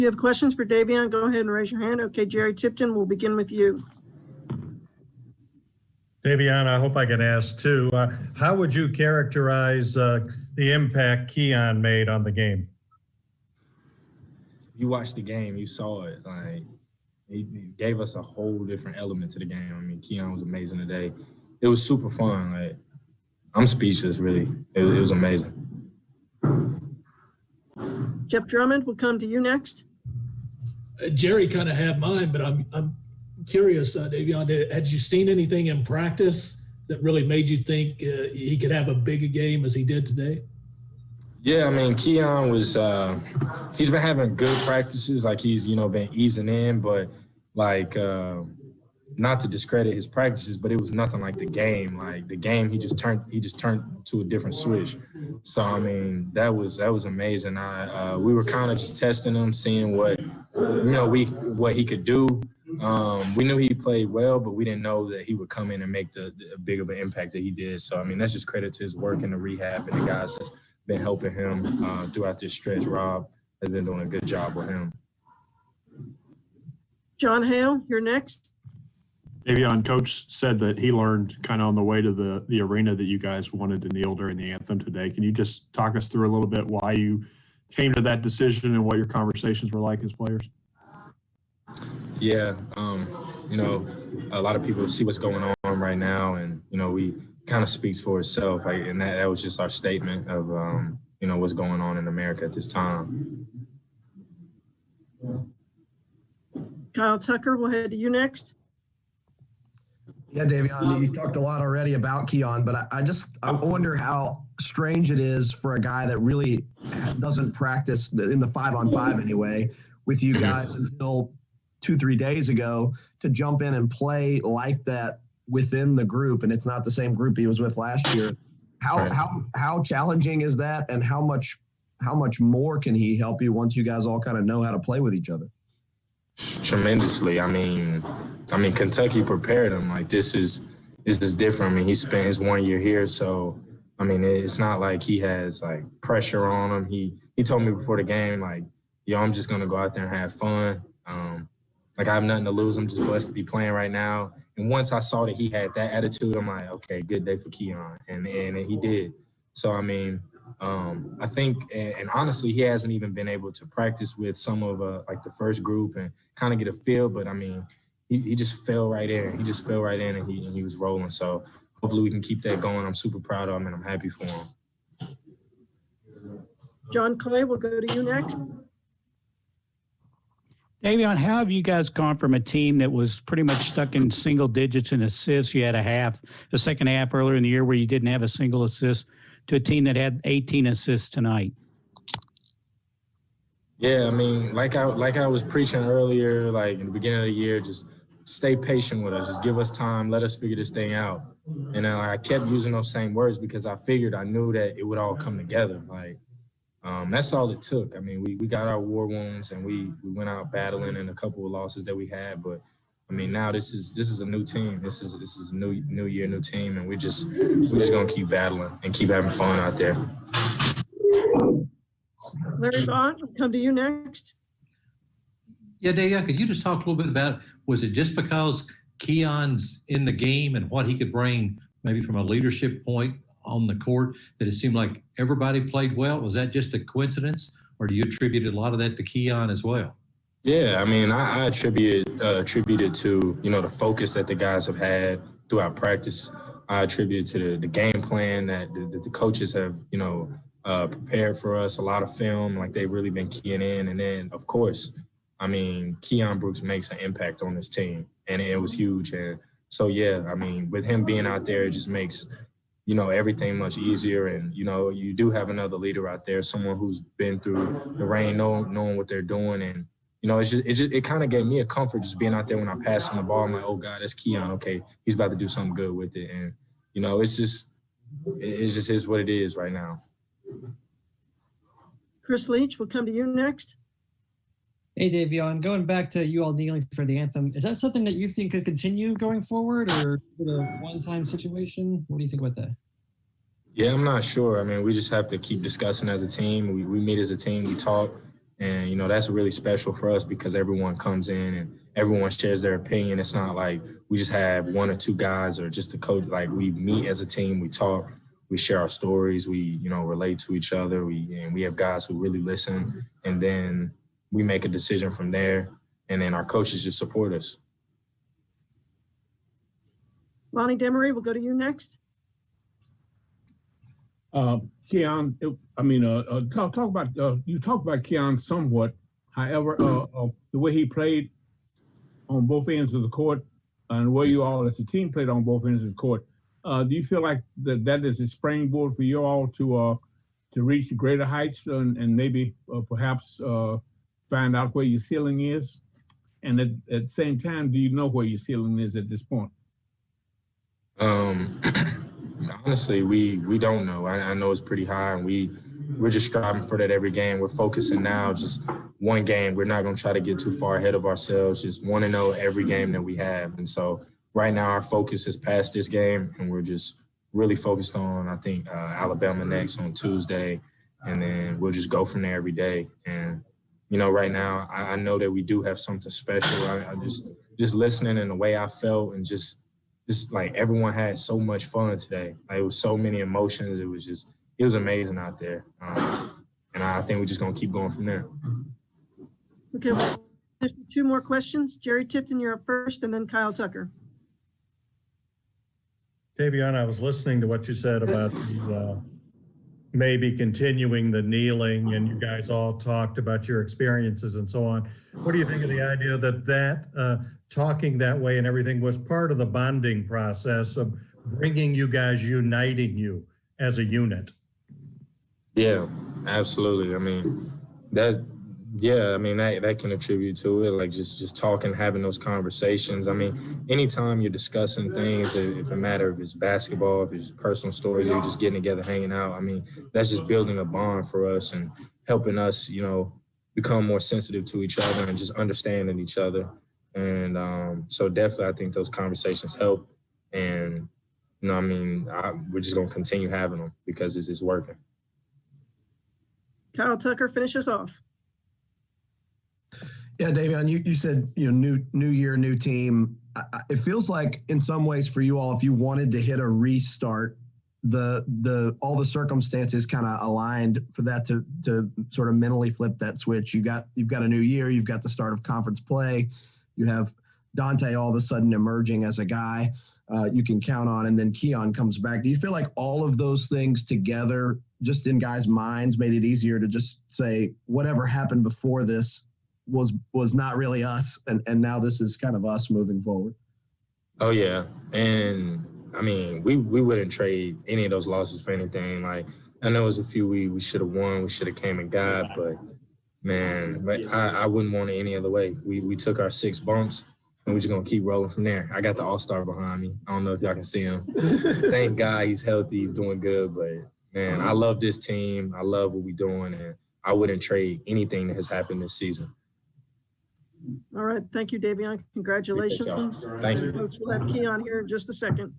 you have questions for Davion, go ahead and raise your hand. Okay, Jerry Tipton, we'll begin with you. Davion, I hope I can ask too. How would you characterize the impact Keon made on the game? You watched the game, you saw it. Like, he gave us a whole different element to the game. I mean, Keon was amazing today. It was super fun. Like, I'm speechless, really. It was amazing. Jeff Drummond will come to you next. Jerry kind of had mine, but I'm curious, Davion, had you seen anything in practice that really made you think he could have a big a game as he did today? Yeah, I mean, Keon was he's been having good practices, like he's, been easing in, but like not to discredit his practices, but it was nothing like the game. Like the game, he just turned to a different switch. So I mean, that was amazing. We were kind of just testing him, seeing what he could do. We knew he played well, but we didn't know that he would come in and make the big of an impact that he did. So I mean, that's just credit to his work in the rehab and the guys that's been helping him throughout this stretch. Rob has been doing a good job with him. John Hale, you're next. Davion, Coach said that he learned kind of on the way to the arena that you guys wanted to kneel during the anthem today. Can you just talk us through a little bit why you came to that decision and what your conversations were like as players? Yeah, a lot of people see what's going on right now, and we kind of speaks for itself. And that was just our statement of what's going on in America at this time. Kyle Tucker, we'll head to you next. Yeah, Davion, you talked a lot already about Keon, but I wonder how strange it is for a guy that really doesn't practice in the 5-on-5 anyway with you guys until 2-3 days ago to jump in and play like that within the group, and it's not the same group he was with last year. How challenging is that, and how much more can he help you once you guys all kind of know how to play with each other? Tremendously. I mean, Kentucky prepared him. Like, this is different. I mean, he spent his 1 year here, so I mean, it's not like he has like pressure on him. He told me before the game, like, I'm just gonna go out there and have fun. Like, I have nothing to lose. I'm just blessed to be playing right now. And once I saw that he had that attitude, I'm like, okay, good day for Keon, and he did. So I mean, I think, and honestly, he hasn't even been able to practice with some of like the first group and kind of get a feel. But I mean, he just fell right in. He just fell right in, and he was rolling. So hopefully we can keep that going. I'm super proud of him, and I'm happy for him. John Clay, we'll go to you next. Davion, how have you guys gone from a team that was pretty much stuck in single digits in assists? You had a second half earlier in the year where you didn't have a single assist, to a team that had 18 assists tonight. Yeah, I mean, like I was preaching earlier, like in the beginning of the year, just stay patient with us. Just give us time. Let us figure this thing out. And I kept using those same words because I knew that it would all come together. Like, that's all it took. I mean, we got our war wounds, and we went out battling in a couple of losses that we had. But I mean, now this is a new team. This is a new year, new team, and we're just gonna keep battling and keep having fun out there. Larry Vaughn, we'll come to you next. Yeah, Davion, could you just talk a little bit about, was it just because Keon's in the game and what he could bring maybe from a leadership point on the court that it seemed like everybody played well? Was that just a coincidence, or do you attribute a lot of that to Keon as well? Yeah, I mean, I attribute it to, the focus that the guys have had throughout practice. I attribute it to the game plan that the coaches have, prepared for us, a lot of film, like they've really been keying in. And then, of course, I mean, Keon Brooks makes an impact on this team, and it was huge. And so, yeah, I mean, with him being out there, it just makes, everything much easier. And, you do have another leader out there, someone who's been through the rain, knowing what they're doing. And, it kind of gave me a comfort just being out there when I passed him the ball. I'm like, oh, God, that's Keon. Okay, he's about to do something good with it. And, it just is what it is right now. Chris Leach, we'll come to you next. Hey, Davion, going back to you all kneeling for the anthem, is that something that you think could continue going forward, or a one-time situation? What do you think about that? Yeah, I'm not sure. I mean, we just have to keep discussing as a team. We meet as a team, we talk, And, you know, that's really special for us because everyone comes in and everyone shares their opinion. It's not like we just have one or two guys or just a coach. Like, we meet as a team, we talk, we share our stories, we, you know, relate to each other. We have guys who really listen, and then we make a decision from there. And then our coaches just support us. Lonnie Demery, we'll go to you next. Keon, talk about you talked about Keon somewhat. However, the way he played on both ends of the court, and the way you all as a team played on both ends of the court, do you feel like that is a springboard for you all to reach greater heights and maybe perhaps find out where your ceiling is? And at the same time, do you know where your ceiling is at this point? Honestly, we don't know. I know it's pretty high, and we're just striving for that every game. We're focusing now just one game. We're not going to try to get too far ahead of ourselves. Just want to know every game that we have. And so right now our focus is past this game, and we're just really focused on, I think, Alabama next on Tuesday, and then we'll just go from there every day. And, you know, right now I know that we do have something special. I just listening and the way I felt, and just like everyone had so much fun today. Like, it was so many emotions. It was amazing out there. And I think we're just going to keep going from there. Okay, well, there's 2 more questions. Jerry Tipton, you're up first, and then Kyle Tucker. Davion, I was listening to what you said about the, maybe continuing the kneeling, and you guys all talked about your experiences and so on. What do you think of the idea that talking that way and everything was part of the bonding process of bringing you guys, uniting you as a unit? Yeah, absolutely. I mean, that can attribute to it. Like, just talking, having those conversations. I mean, anytime you're discussing things, if it matter if it's basketball, if it's personal stories, or you're just getting together, hanging out, I mean, that's just building a bond for us and helping us, you know, become more sensitive to each other and just understanding each other. And so definitely I think those conversations help. And, you know, I mean, we're just going to continue having them because it's working. Kyle Tucker, finish us off. Yeah, Davion, you said, you know, new year, new team. It feels like in some ways for you all, if you wanted to hit a restart, all the circumstances kind of aligned for that to sort of mentally flip that switch. You've got a new year, you've got the start of conference play, you have Dante all of a sudden emerging as a guy you can count on, and then Keon comes back. Do you feel like all of those things together, just in guys' minds, made it easier to just say whatever happened before this was not really us, and now this is kind of us moving forward? Oh yeah, and I mean, we wouldn't trade any of those losses for anything. Like, I know it was a few we should have won, we should have came and got, but man, I wouldn't want it any other way. We took our 6 bumps, and we're just gonna keep rolling from there. I got the All-Star behind me. I don't know if y'all can see him. Thank God he's healthy, he's doing good, but man, I love this team. I love what we're doing, and I wouldn't trade anything that has happened this season. All right. Thank you, Davion. Congratulations. Thank you. Folks, we'll have Keon here in just a second.